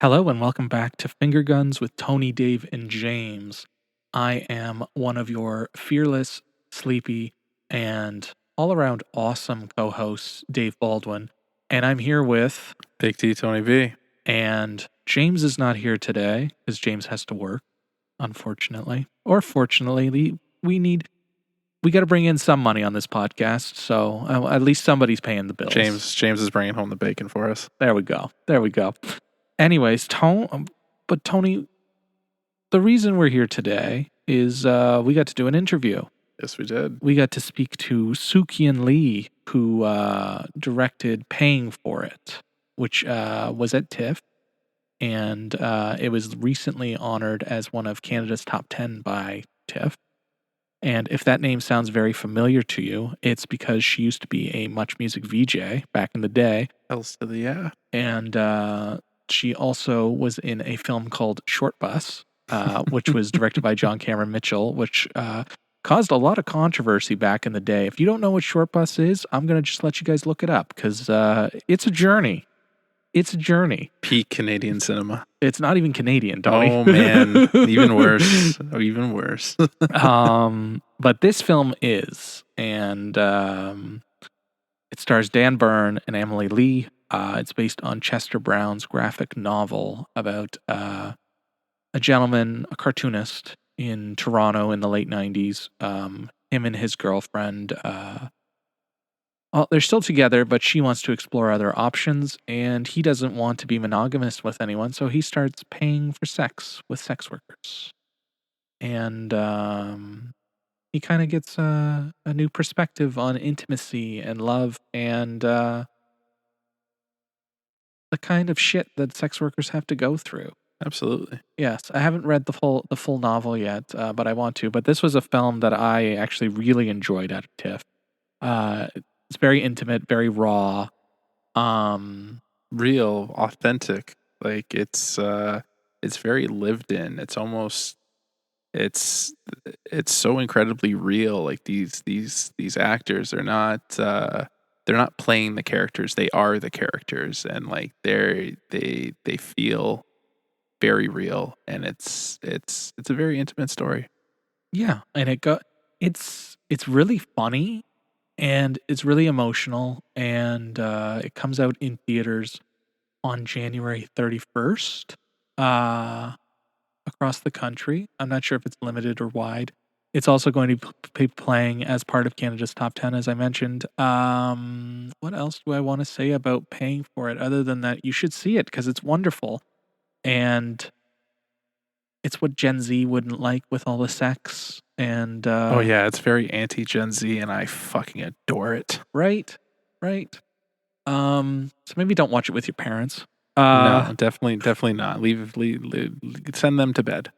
Hello and welcome back to Finger Guns with Tony, Dave, and James. I am one of your fearless, sleepy, and all around awesome co hosts, Dave Baldwin. And I'm here with. Big T, Tony B. And James is not here today because James has to work, unfortunately. Or fortunately, we got to bring in some money on this podcast. So at least somebody's paying the bills. James is bringing home the bacon for us. There we go. Anyways, Tony, the reason we're here today is we got to do an interview. Yes, we did. We got to speak to Sook-Yin Lee, who directed Paying for It, which was at TIFF, and it was recently honored as one of Canada's top 10 by TIFF. And if that name sounds very familiar to you, it's because she used to be a Much Music VJ back in the day. Else to the yeah. And she also was in a film called Short Bus, which was directed by John Cameron Mitchell, which caused a lot of controversy back in the day. If you don't know what Short Bus is, I'm going to just let you guys look it up because it's a journey. It's a journey. Peak Canadian cinema. It's not even Canadian, Tony. Oh, man. Even worse. Even worse. But this film is, and it stars Dan Byrne and Emily Lee. It's based on Chester Brown's graphic novel about a gentleman, a cartoonist in Toronto in the late 90s. Him and his girlfriend, they're still together, but she wants to explore other options, and he doesn't want to be monogamous with anyone, so he starts paying for sex with sex workers. And he kind of gets a new perspective on intimacy and love and the kind of shit that sex workers have to go through. Absolutely. Yes, I haven't read the full novel yet, but I want to. But this was a film that I actually really enjoyed out of TIFF. It's very intimate, very raw, real, authentic. Like it's very lived in. It's almost it's so incredibly real. Like these actors are not. They're not playing the characters; they are the characters, and like they feel very real, and it's a very intimate story. Yeah, and it's really funny, and it's really emotional, and it comes out in theaters on January 31st across the country. I'm not sure if it's limited or wide. It's also going to be playing as part of Canada's top 10, as I mentioned. What else do I want to say about Paying for It other than that you should see it because it's wonderful. And it's what Gen Z wouldn't like with all the sex. And oh, yeah, it's very anti-Gen Z, and I fucking adore it. Right. So maybe don't watch it with your parents. No, definitely not. Leave, send them to bed.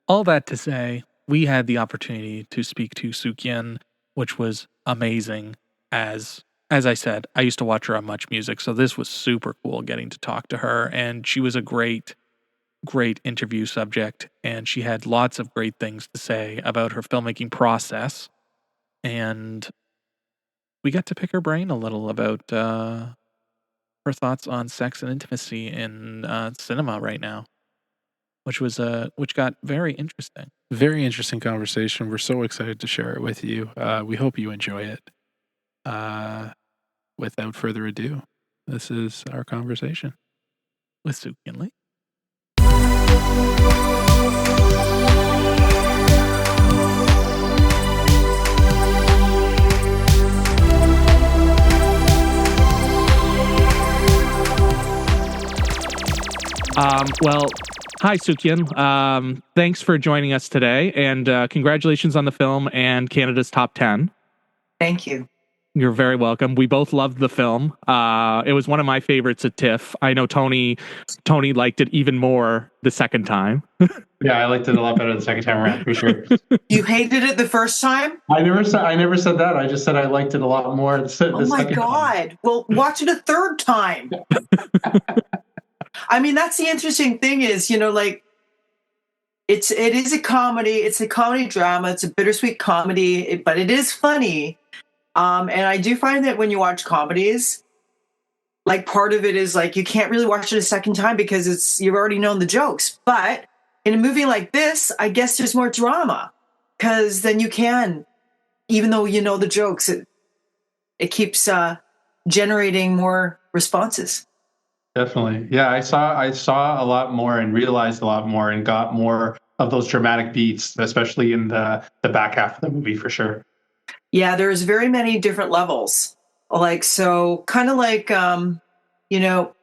All that to say, we had the opportunity to speak to Sook-Yin, which was amazing. As I said, I used to watch her on Much Music, so this was super cool getting to talk to her. And she was a great interview subject, and she had lots of great things to say about her filmmaking process. And we got to pick her brain a little about her thoughts on sex and intimacy in cinema right now. Which got very interesting. Very interesting conversation. We're so excited to share it with you. We hope you enjoy it. Without further ado, this is our conversation with Sook-Yin Lee. Well, hi, Sook-Yin. Thanks for joining us today, and congratulations on the film and Canada's top 10. Thank you. You're very welcome. We both loved the film. It was one of my favorites at TIFF. I know Tony liked it even more the second time. Yeah, I liked it a lot better the second time around, for sure. You hated it the first time? I never said that. I just said I liked it a lot more the Oh my second God. time. Well, watch it a third time. I mean, that's the interesting thing is, like, it is a comedy. It's a comedy drama. It's a bittersweet comedy, but it is funny. And I do find that when you watch comedies, like part of it is like you can't really watch it a second time because you've already known the jokes. But in a movie like this, I guess there's more drama because then you can, even though you know the jokes, it keeps generating more responses. Definitely. Yeah, I saw a lot more and realized a lot more and got more of those dramatic beats, especially in the back half of the movie for sure. Yeah, there's very many different levels. Like so kind of like you know,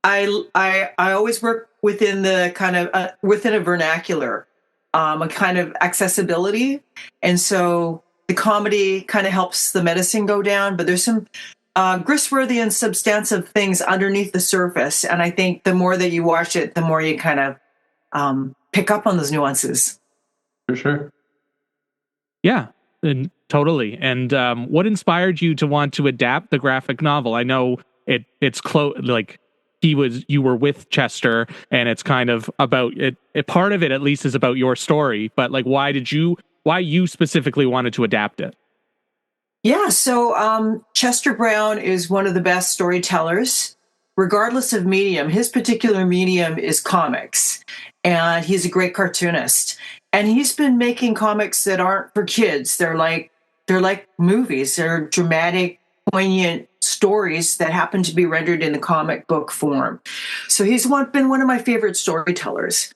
I always work within the kind of within a vernacular, a kind of accessibility, and so the comedy kind of helps the medicine go down. But there's some gristworthy and substantive things underneath the surface, and I think the more that you watch it, the more you kind of pick up on those nuances. For sure. Yeah, and totally. And what inspired you to want to adapt the graphic novel? I know it's close. Like you were with Chester, and it's kind of about it. Part of it, at least, is about your story. But like, why you specifically wanted to adapt it? Yeah, so Chester Brown is one of the best storytellers, regardless of medium. His particular medium is comics, and he's a great cartoonist. And he's been making comics that aren't for kids. They're like movies. They're dramatic, poignant stories that happen to be rendered in the comic book form. So been one of my favorite storytellers.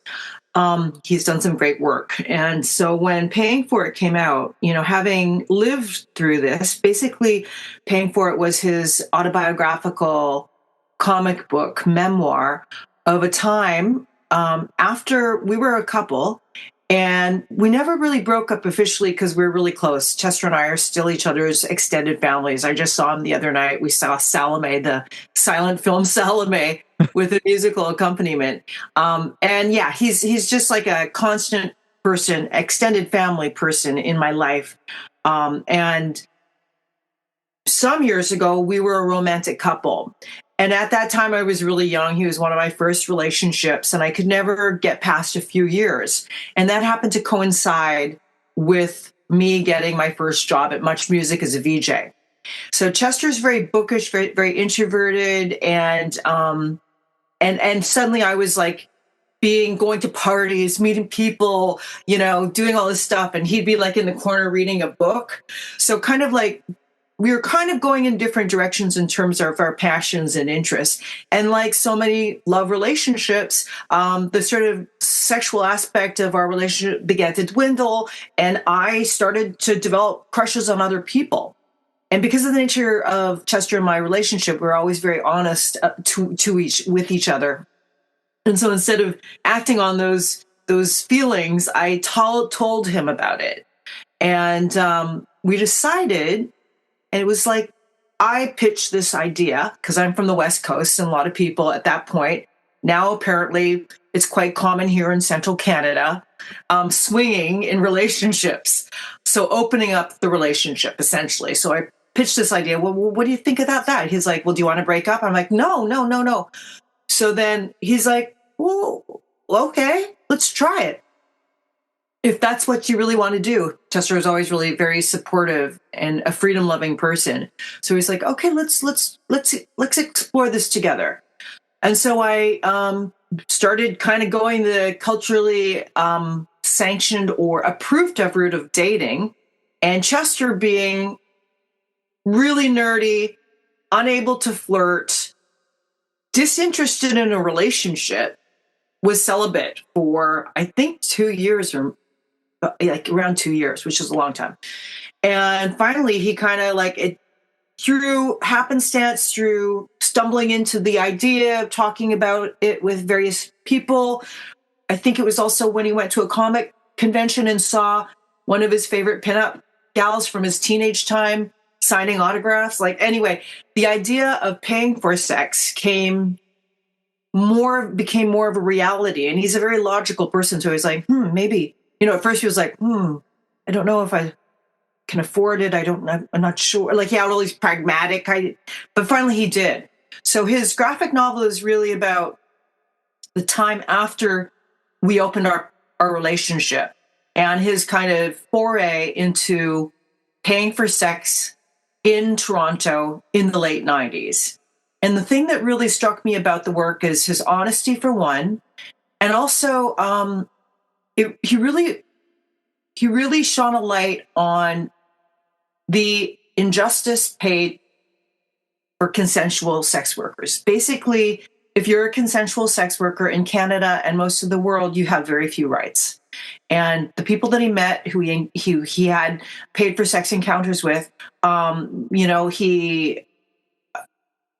He's done some great work. And so when Paying for It came out, having lived through this, basically Paying for It was his autobiographical comic book memoir of a time after we were a couple. And we never really broke up officially because we were really close. Chester and I are still each other's extended families. I just saw him the other night. We saw Salome, the silent film Salome, with a musical accompaniment. And yeah, he's just like a constant person, extended family person in my life. And some years ago, we were a romantic couple. And at that time, I was really young. He was one of my first relationships, and I could never get past a few years. And that happened to coincide with me getting my first job at Much Music as a VJ. So Chester's very bookish, very, very introverted, and suddenly I was like going to parties, meeting people, doing all this stuff, and he'd be like in the corner reading a book. So kind of like we were kind of going in different directions in terms of our passions and interests. And like so many love relationships, the sort of sexual aspect of our relationship began to dwindle, and I started to develop crushes on other people. And because of the nature of Chester and my relationship, we're always very honest with each other. And so instead of acting on those feelings, I told him about it, and we decided. And it was like, I pitched this idea because I'm from the West Coast, and a lot of people at that point, now apparently it's quite common here in central Canada, swinging in relationships. So opening up the relationship, essentially. So I pitched this idea. Well, what do you think about that? He's like, well, do you want to break up? I'm like, no, no, no, no. So then he's like, well, okay, let's try it. If that's what you really want to do. Chester is always really very supportive and a freedom-loving person. So he's like, okay, let's explore this together. And so I started kind of going the culturally sanctioned or approved of route of dating, and Chester being really nerdy, unable to flirt, disinterested in a relationship, was celibate for I think 2 years or like around 2 years, which is a long time. And finally, he kind of like it through happenstance, through stumbling into the idea of talking about it with various people. I think it was also when he went to a comic convention and saw one of his favorite pinup gals from his teenage time signing autographs. Like, anyway, the idea of paying for sex became more of a reality. And he's a very logical person. So he's like, maybe. At first he was like, I don't know if I can afford it. I'm not sure. Like, he had all these pragmatic, but finally he did. So his graphic novel is really about the time after we opened our relationship and his kind of foray into paying for sex in Toronto in the late 90s. And the thing that really struck me about the work is his honesty, for one, and also he really shone a light on the injustice paid for consensual sex workers. Basically, if you're a consensual sex worker in Canada and most of the world, you have very few rights. And the people that he met, who he had paid for sex encounters with,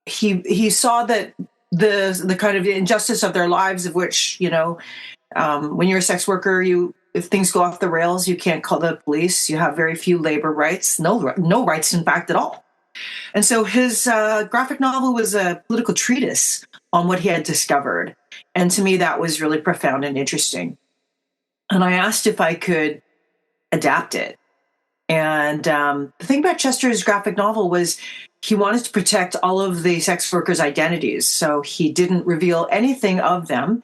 he saw that the kind of injustice of their lives, of which, when you're a sex worker, if things go off the rails, you can't call the police. You have very few labor rights, no rights, in fact, at all. And so his graphic novel was a political treatise on what he had discovered. And to me, that was really profound and interesting. And I asked if I could adapt it. And the thing about Chester's graphic novel was he wanted to protect all of the sex workers' identities. So he didn't reveal anything of them.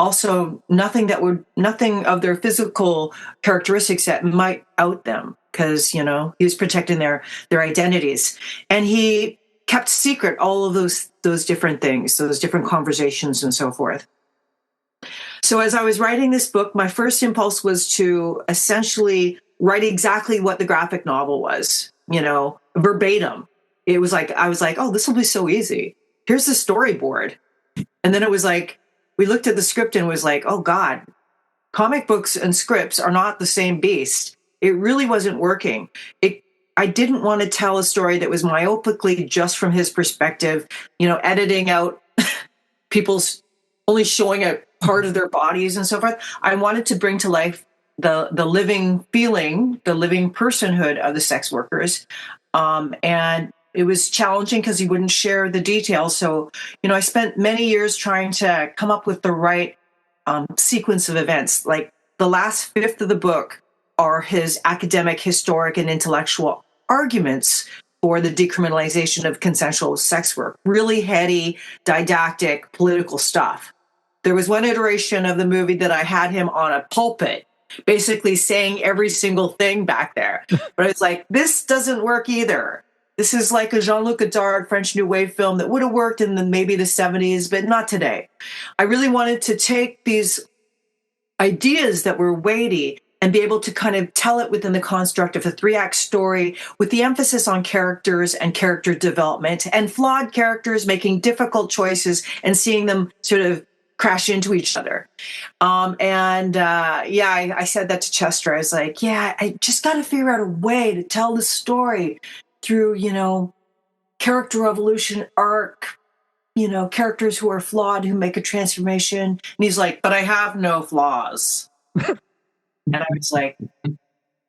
Also, nothing of their physical characteristics that might out them, because, he was protecting their identities. And he kept secret all of those different things, those different conversations and so forth. So as I was writing this book, my first impulse was to essentially write exactly what the graphic novel was, verbatim. It was like, I was like, oh, this will be so easy. Here's the storyboard. And then it was like, we looked at the script and was like, oh God, comic books and scripts are not the same beast. It really wasn't working. I didn't want to tell a story that was myopically just from his perspective, editing out people's only showing a part of their bodies and so forth. I wanted to bring to life the living feeling, the living personhood of the sex workers. And it was challenging because he wouldn't share the details. So, I spent many years trying to come up with the right sequence of events. Like the last fifth of the book are his academic, historic, and intellectual arguments for the decriminalization of consensual sex work. Really heady, didactic, political stuff. There was one iteration of the movie that I had him on a pulpit, basically saying every single thing back there. But it's like, this doesn't work either. This is like a Jean-Luc Godard French New Wave film that would have worked in maybe the 70s, but not today. I really wanted to take these ideas that were weighty and be able to kind of tell it within the construct of a 3-act story with the emphasis on characters and character development and flawed characters making difficult choices and seeing them sort of crash into each other. I said that to Chester. I was like, I just got to figure out a way to tell the story through, character evolution arc, characters who are flawed, who make a transformation. And he's like, but I have no flaws. And I was like,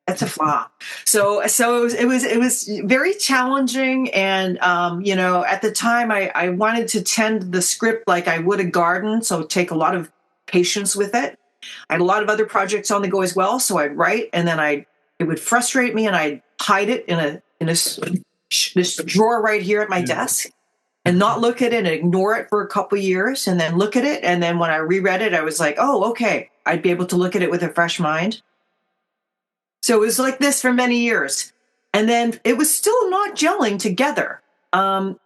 that's a flaw. So it was very challenging. And, at the time I wanted to tend the script like I would a garden. So take a lot of patience with it. I had a lot of other projects on the go as well. So I'd write and then it would frustrate me and I'd hide it in this drawer right here at my desk and not look at it and ignore it for a couple of years and then look at it. And then when I reread it, I was like, oh, okay. I'd be able to look at it with a fresh mind. So it was like this for many years. And then it was still not gelling together. And,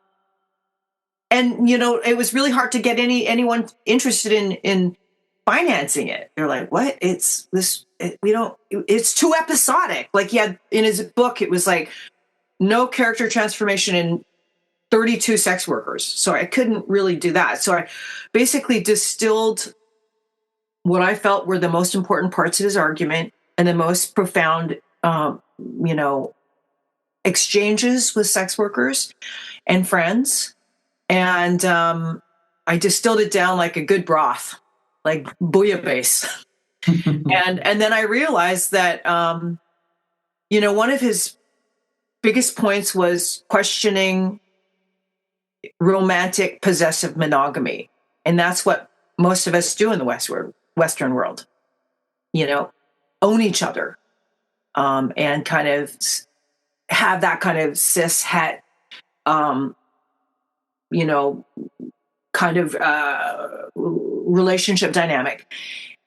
it was really hard to get anyone interested in financing it. They're like, what? It's too episodic. Like he had in his book, it was like no character transformation in 32 sex workers. So I couldn't really do that. So I basically distilled what I felt were the most important parts of his argument and the most profound, exchanges with sex workers and friends. And I distilled it down like a good broth, like bouillabaisse. and then I realized that, one of his biggest points was questioning romantic possessive monogamy. And that's what most of us do in the Western world, own each other, and kind of have that kind of cis het, kind of relationship dynamic.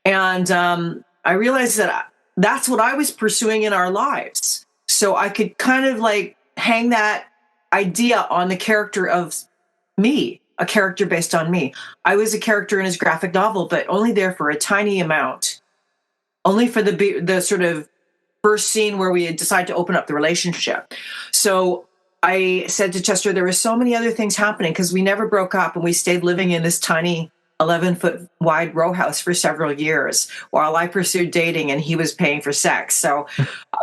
And I realized that that's what I was pursuing in our lives. So I could kind of like hang that idea on the character of me, a character based on me. I was a character in his graphic novel, but only there for a tiny amount, only for the sort of first scene where we had decided to open up the relationship. So I said to Chester, there were so many other things happening because we never broke up and we stayed living in this tiny 11-foot wide row house for several years while I pursued dating and he was paying for sex. So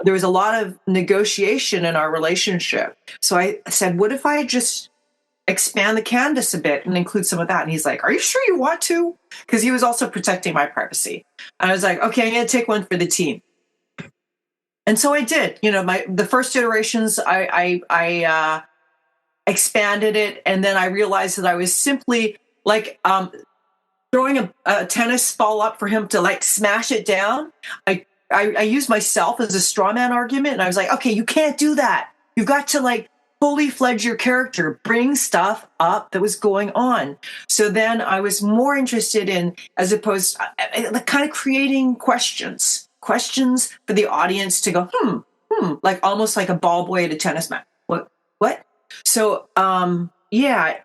there was a lot of negotiation in our relationship. So I said, what if I just expand the canvas a bit and include some of that? And he's like, are you sure you want to? Because he was also protecting my privacy. And I was like, okay, I'm going to take one for the team. And so I did. The first iterations, I expanded it, and then I realized that I was simply like throwing a tennis ball up for him to like smash it down. I used myself as a straw man argument, and I was like, okay, you can't do that. You've got to like fully fledge your character, bring stuff up that was going on. So then I was more interested in, as opposed to kind of creating questions for the audience to go, like almost like a ball boy at a tennis match. What? So, yeah,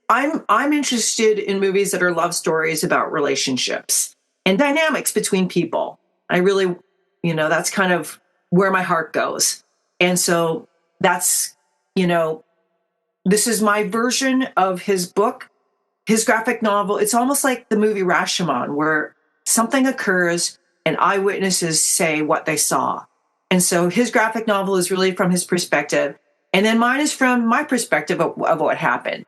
I'm interested in movies that are love stories about relationships and dynamics between people. I really, that's kind of where my heart goes. And so that's, this is my version of his book, his graphic novel. It's almost like the movie Rashomon, where something occurs and eyewitnesses say what they saw. And so his graphic novel is really from his perspective. And then mine is from my perspective of what happened.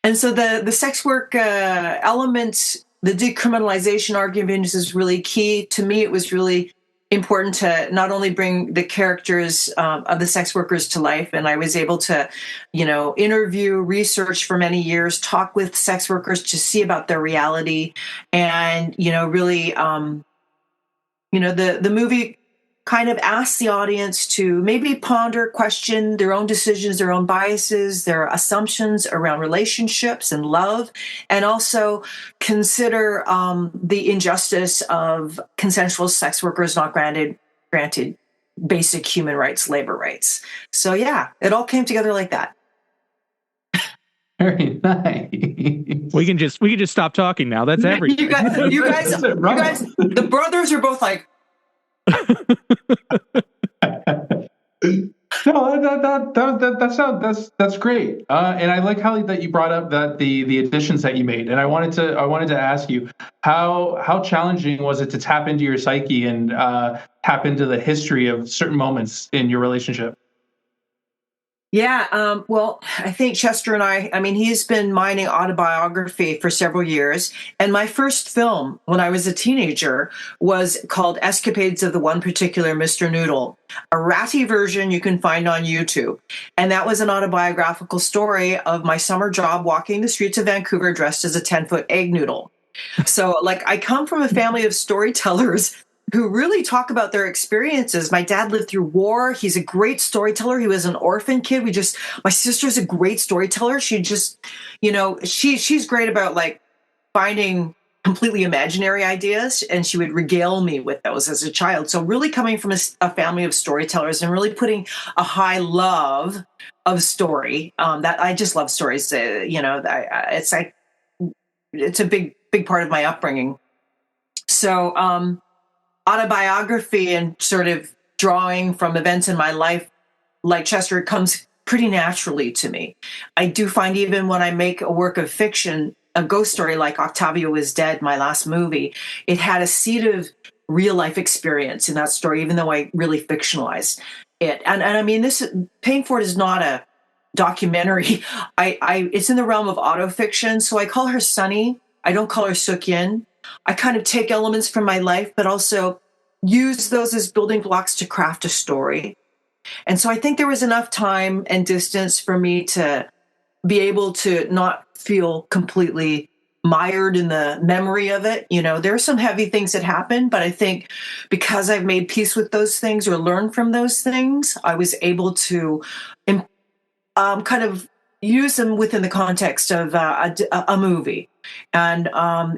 And so the sex work element, the decriminalization argument is really key. To me, it was really important to not only bring the characters of the sex workers to life, and I was able to, interview, research for many years, talk with sex workers to see about their reality, and really, the movie kind of asks the audience to maybe ponder, question their own decisions, their own biases, their assumptions around relationships and love, and also consider the injustice of consensual sex workers not granted basic human rights, labor rights. So yeah, it all came together like that. Very nice. We can just stop talking now. That's everything. You guys, the brothers are both like. No, that's great, and I like how that you brought up that the additions that you made, and I wanted to ask you how challenging was it to tap into your psyche and tap into the history of certain moments in your relationship? Yeah, well, I think Chester and I mean, he's been mining autobiography for several years. And my first film when I was a teenager was called Escapades of the One Particular Mr. Noodle, a ratty version you can find on YouTube. And that was an autobiographical story of my summer job walking the streets of Vancouver dressed as a 10-foot egg noodle. So, like, I come from a family of storytellers who really talk about their experiences. My dad lived through war. He's a great storyteller. He was an orphan kid. My sister's a great storyteller. She just, she's great about like finding completely imaginary ideas, and she would regale me with those as a child. So really coming from a family of storytellers and really putting a high love of story, that I just love stories. It's like, it's a big part of my upbringing. So, autobiography and sort of drawing from events in my life, like Chester, comes pretty naturally to me. I do find even when I make a work of fiction, a ghost story like Octavio is Dead, my last movie, it had a seed of real life experience in that story, even though I really fictionalized it. And I mean, Paying For It is not a documentary. It's in the realm of autofiction. So I call her Sunny. I don't call her Sook-Yin. I kind of take elements from my life, but also use those as building blocks to craft a story. And so I think there was enough time and distance for me to be able to not feel completely mired in the memory of it. There are some heavy things that happen, but I think because I've made peace with those things or learned from those things, I was able to kind of use them within the context of a movie. And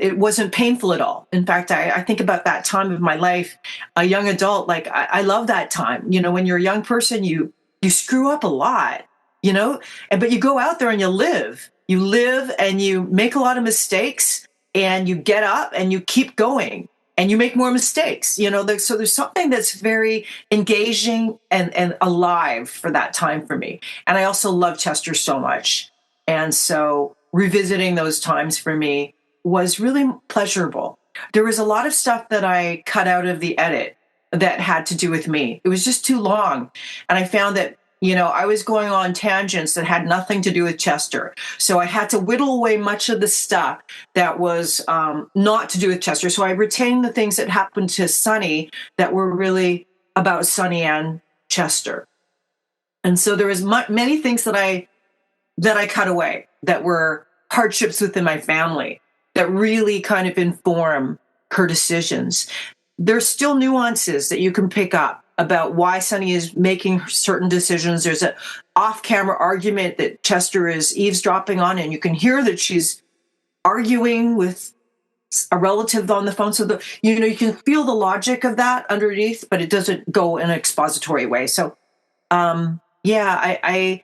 it wasn't painful at all. In fact, I think about that time of my life, a young adult, like I love that time. When you're a young person, you screw up a lot. but you go out there and you live and you make a lot of mistakes and you get up and you keep going and you make more mistakes. So there's something that's very engaging and alive for that time for me. And I also love Chester so much. And so revisiting those times for me was really pleasurable. There was a lot of stuff that I cut out of the edit that had to do with me. It was just too long. And I found that, I was going on tangents that had nothing to do with Chester. So I had to whittle away much of the stuff that was not to do with Chester. So I retained the things that happened to Sonny that were really about Sonny and Chester. And so there was many things that I cut away that were hardships within my family that really kind of inform her decisions. There's still nuances that you can pick up about why Sonny is making certain decisions. There's an off-camera argument that Chester is eavesdropping on, and you can hear that she's arguing with a relative on the phone. So you can feel the logic of that underneath, but it doesn't go in an expository way. So, I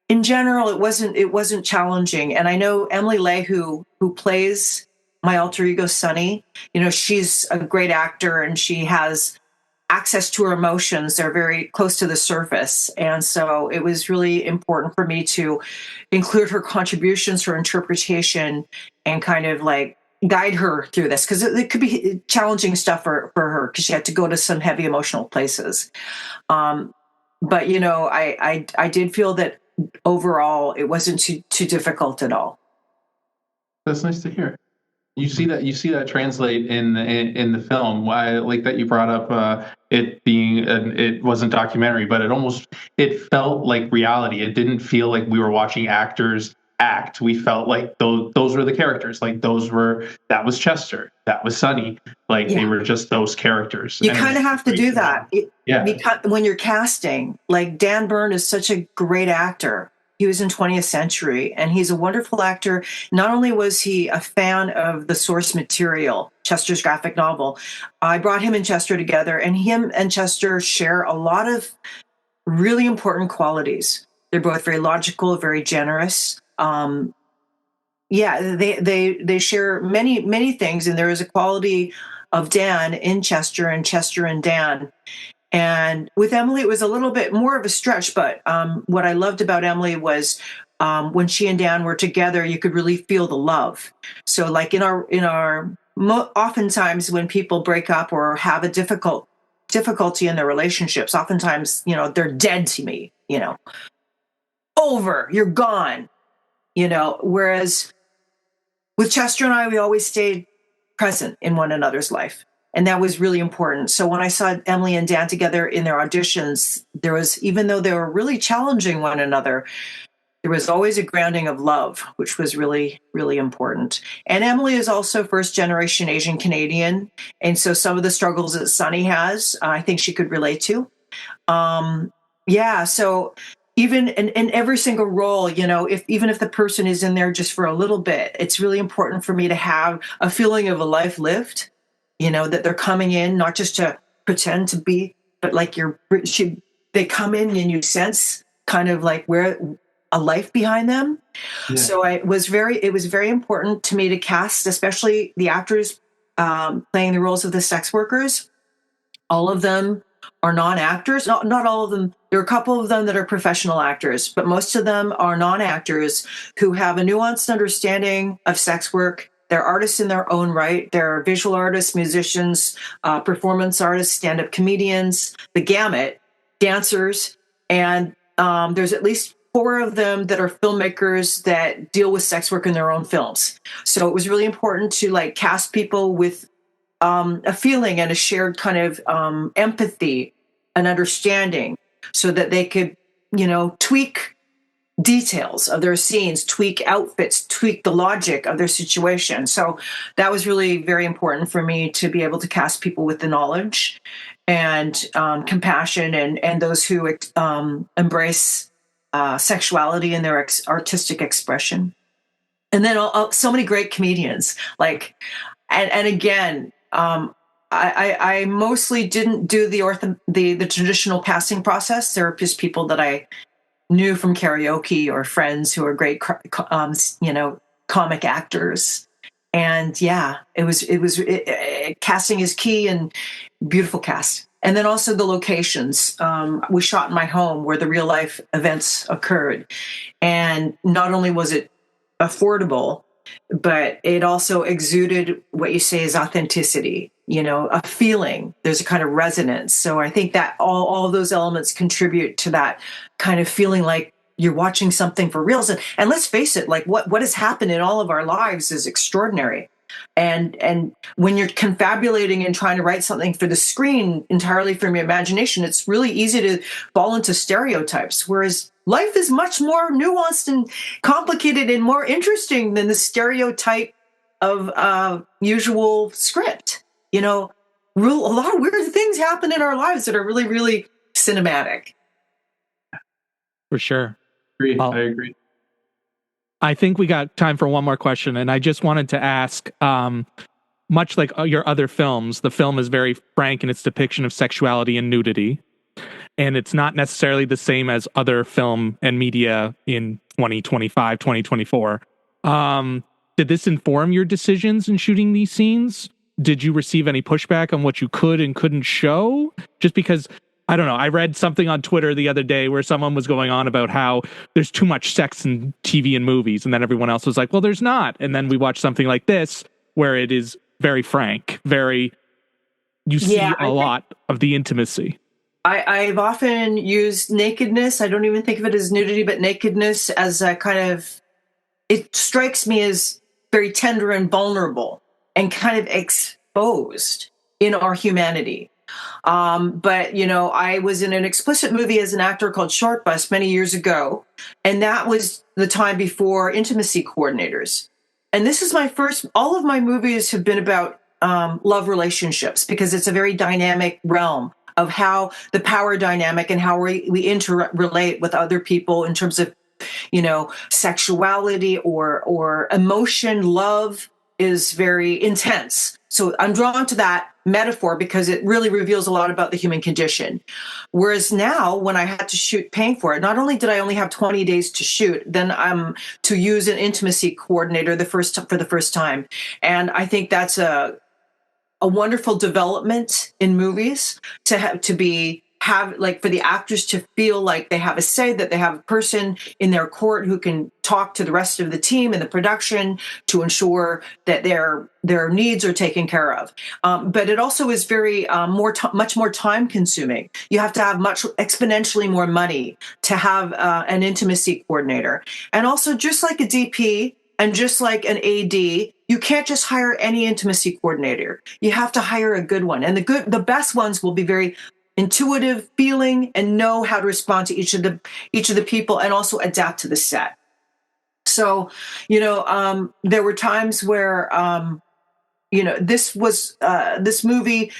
in general, it wasn't challenging. And I know Emily Lay, who plays my alter ego Sonny, she's a great actor and she has access to her emotions. They're very close to the surface. And so it was really important for me to include her contributions, her interpretation, and kind of like guide her through this, because it could be challenging stuff for her because she had to go to some heavy emotional places. But, I did feel that overall it wasn't too difficult at all. That's nice to hear. You see that translate in the film. I like that you brought up it being it wasn't documentary, but it felt like reality. It didn't feel like we were watching actors act. We felt like those were the characters. Like that was Chester, that was Sonny. Like they were just those characters. You kind of have to do that. Yeah. When you're casting, like Dan Byrne is such a great actor. He was in 20th Century, and he's a wonderful actor. Not only was he a fan of the source material, Chester's graphic novel, I brought him and Chester together, and him and Chester share a lot of really important qualities. They're both very logical, very generous. They share many things, and there is a quality of Dan in Chester and Chester in Dan. And with Emily, it was a little bit more of a stretch, but what I loved about Emily was when she and Dan were together, you could really feel the love. So like oftentimes when people break up or have a difficulty in their relationships, oftentimes, they're dead to me, over, you're gone, whereas with Chester and I, we always stayed present in one another's life. And that was really important. So when I saw Emily and Dan together in their auditions, even though they were really challenging one another, there was always a grounding of love, which was really, really important. And Emily is also first generation Asian Canadian. And so some of the struggles that Sonny has, I think she could relate to. So even in every single role, even if the person is in there just for a little bit, it's really important for me to have a feeling of a life lived. That they're coming in not just to pretend to be, but like they come in and you sense kind of like where a life behind them. Yeah. So it was very important to me to cast, especially the actors playing the roles of the sex workers. All of them are non-actors. Not all of them. There are a couple of them that are professional actors, but most of them are non-actors who have a nuanced understanding of sex work. They're artists in their own right. They're visual artists, musicians, performance artists, stand-up comedians, the gamut, dancers, and there's at least 4 of them that are filmmakers that deal with sex work in their own films. So it was really important to cast people with a feeling and a shared kind of empathy and understanding, so that they could, tweak details of their scenes, tweak outfits, tweak the logic of their situation. So that was really very important for me to be able to cast people with the knowledge and compassion and those who embrace sexuality in their artistic expression. And then so many great comedians. And again, I mostly didn't do the traditional casting process. There are just people that I knew from karaoke or friends who are great, comic actors. And yeah, it was casting is key, and beautiful cast. And then also the locations. We shot in my home where the real life events occurred. And not only was it affordable, but it also exuded what you say is authenticity, a feeling. There's a kind of resonance. So I think that all of those elements contribute to that kind of feeling like you're watching something for real. And let's face it, like what has happened in all of our lives is extraordinary. And when you're confabulating and trying to write something for the screen entirely from your imagination, it's really easy to fall into stereotypes. Whereas life is much more nuanced and complicated and more interesting than the stereotype of usual script. A lot of weird things happen in our lives that are really, really cinematic. For sure. I agree. I think we got time for one more question, and I just wanted to ask, much like your other films, the film is very frank in its depiction of sexuality and nudity, and it's not necessarily the same as other film and media in 2025, 2024. Did this inform your decisions in shooting these scenes? Did you receive any pushback on what you could and couldn't show? Just because, I don't know, I read something on Twitter the other day where someone was going on about how there's too much sex in TV and movies, and then everyone else was like, well, there's not. And then we watch something like this where it is very frank, you see a lot of the intimacy. I've often used nakedness. I don't even think of it as nudity, but nakedness as a kind of, it strikes me as very tender and vulnerable and kind of exposed in our humanity. But I was in an explicit movie as an actor called Short Bus many years ago, and that was the time before intimacy coordinators. And this is all of my movies have been about love relationships, because it's a very dynamic realm of how the power dynamic and how we interrelate with other people in terms of, sexuality or emotion. Love is very intense. So I'm drawn to that metaphor because it really reveals a lot about the human condition. Whereas now, when I had to shoot paying for it, not only did I only have 20 days to shoot, then to use an intimacy coordinator for the first time. And I think that's a wonderful development in movies to have for the actors to feel like they have a say, that they have a person in their court who can talk to the rest of the team and the production to ensure that their needs are taken care of. But it also is very much more time consuming. You have to have exponentially more money to have an intimacy coordinator. And also, just like a DP and just like an AD, you can't just hire any intimacy coordinator. You have to hire a good one. And the best ones will be very intuitive feeling and know how to respond to each of the people and also adapt to the set. So, there were times where, this movie,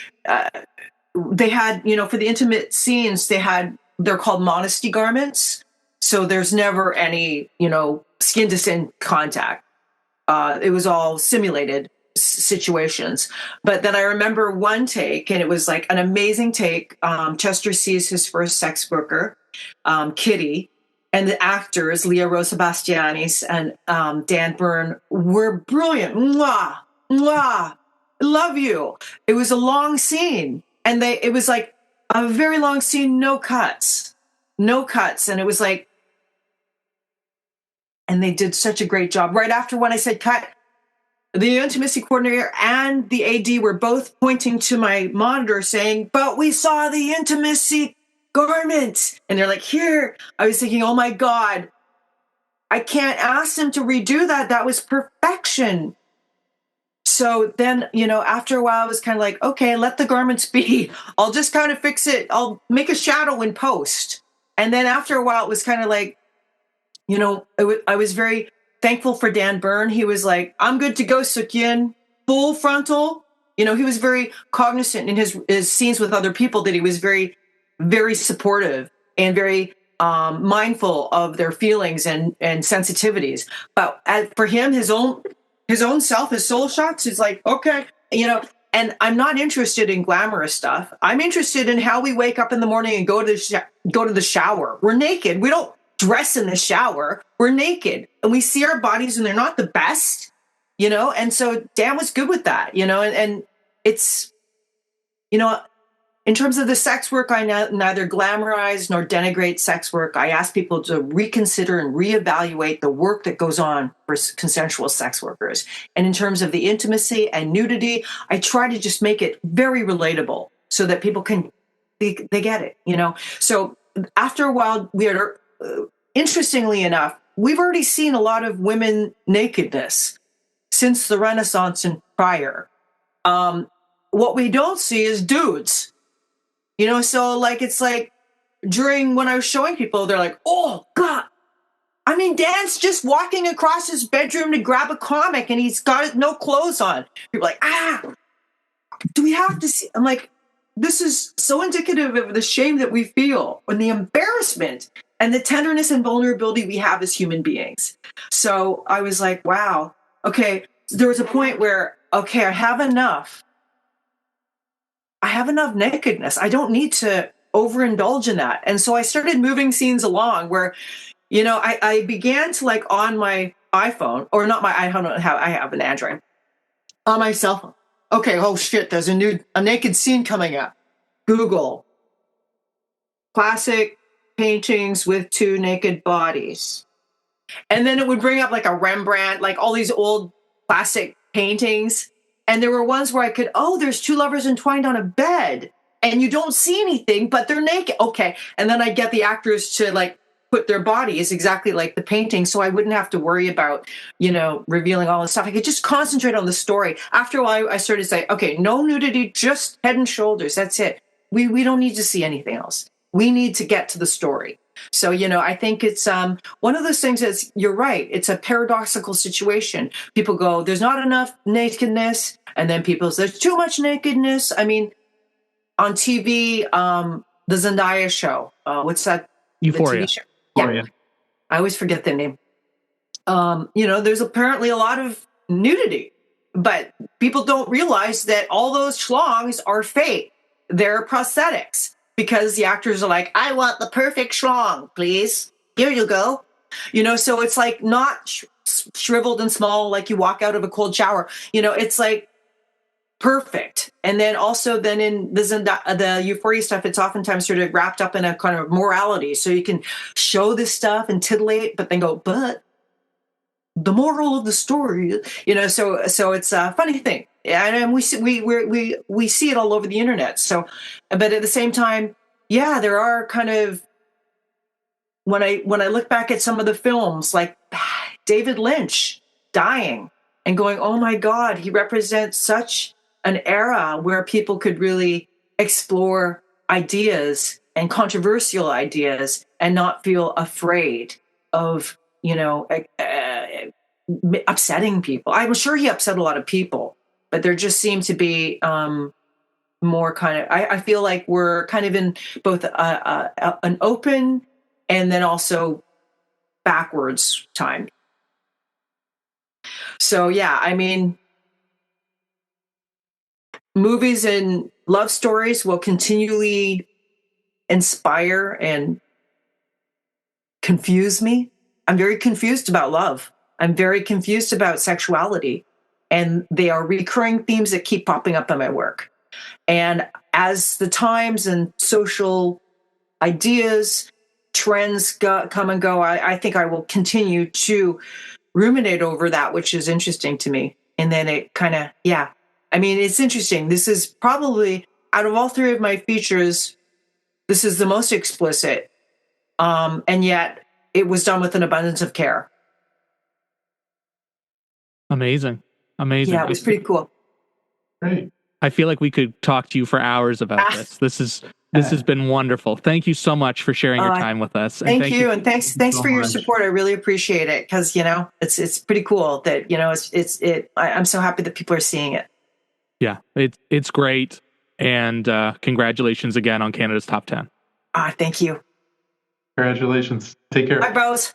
they had, for the intimate scenes, they're called modesty garments. So there's never any, skin to skin contact. It was all simulated situations. But then I remember one take, and it was like an amazing take. Chester sees his first sex worker, Kitty, and the actors, Leah Rosa Bastianis and Dan Byrne, were brilliant. Mwah, mwah, love you. It was a long scene, and it was like a very long scene, no cuts. And it was like, and they did such a great job. Right after when I said cut, the intimacy coordinator and the AD were both pointing to my monitor saying, but we saw the intimacy garment. And they're like, here. I was thinking, oh my God, I can't ask them to redo that. That was perfection. So then, after a while, I was kind of like, okay, let the garments be. I'll just kind of fix it. I'll make a shadow in post. And then after a while, it was kind of like, I was very thankful for Dan Byrne. He was like, I'm good to go, Sook-Yin, full frontal. He was very cognizant in his scenes with other people that he was very, very supportive and very mindful of their feelings and sensitivities. But for him, his own self, his soul shots, he's like, okay, and I'm not interested in glamorous stuff. I'm interested in how we wake up in the morning and go to the shower. We're naked. dress in the shower. We're naked and we see our bodies and they're not the best, you know? And so Dan was good with that, you know, and it's, you know, in terms of the sex work, I neither glamorize nor denigrate sex work. I ask people to reconsider and reevaluate the work that goes on for consensual sex workers. And in terms of the intimacy and nudity, I try to just make it very relatable so that people can, they get it, you know? So after a while, we are, interestingly enough, we've already seen a lot of women nakedness since the Renaissance and prior. What we don't see is dudes. You know, so like, it's like during when I was showing people, they're like, oh God. I mean, Dan's just walking across his bedroom to grab a comic and he's got no clothes on. People are like, do we have to see? I'm like, this is so indicative of the shame that we feel and the embarrassment and the tenderness and vulnerability we have as human beings. So I was like, wow, okay. There was a point where, okay, I have enough nakedness. I don't need to overindulge in that. And so I started moving scenes along where, you know, I began to like on my iPhone, or not my, I have an Android, on my cell phone. Okay, oh shit, there's a naked scene coming up. Google, classic paintings with 2 naked bodies. And then it would bring up like a Rembrandt, like all these old classic paintings. And there were ones where I could, there's 2 lovers entwined on a bed and you don't see anything, but they're naked. Okay. And then I get the actors to like put their bodies exactly like the painting. So I wouldn't have to worry about, you know, revealing all this stuff. I could just concentrate on the story. After a while, I started to say, okay, no nudity, just head and shoulders. That's it. We don't need to see anything else. We need to get to the story. So, you know, I think it's one of those things is, you're right, it's a paradoxical situation. People go, there's not enough nakedness. And then people say, there's too much nakedness. I mean, on TV, the Zendaya show, what's that? Euphoria. The TV show? Yeah. I always forget the name. You know, there's apparently a lot of nudity, but people don't realize that all those schlongs are fake. They're prosthetics. Because the actors are like, I want the perfect schlong, please. Here you go. You know, so it's like not shriveled and small like you walk out of a cold shower. You know, it's like perfect. And then also then in the Euphoria stuff, it's oftentimes sort of wrapped up in a kind of morality. So you can show this stuff and titillate, but then go, but the moral of the story, you know, so it's a funny thing. And we see it all over the internet. So, but at the same time, yeah, there are kind of, when I look back at some of the films, like David Lynch dying and going, oh my God, he represents such an era where people could really explore ideas and controversial ideas and not feel afraid of, you know, upsetting people. I'm sure he upset a lot of people. But there just seemed to be more kind of, I feel like we're kind of in both an open and then also backwards time. So, yeah, I mean, movies and love stories will continually inspire and confuse me. I'm very confused about love. I'm very confused about sexuality. And they are recurring themes that keep popping up in my work. And as the times and social ideas, trends come and go, I think I will continue to ruminate over that, which is interesting to me. And then it kind of, yeah. I mean, it's interesting. This is probably, out of all 3 of my features, this is the most explicit. And yet it was done with an abundance of care. Amazing. Yeah, it was pretty cool. Great. I feel like we could talk to you for hours about this. This has been wonderful. Thank you so much for sharing your time with us. And thank you. And thanks for your support. I really appreciate it. Cause you know, it's pretty cool that, you know, I'm so happy that people are seeing it. Yeah, it's great. And congratulations again on Canada's Top 10. Thank you. Congratulations. Take care. Bye, bros.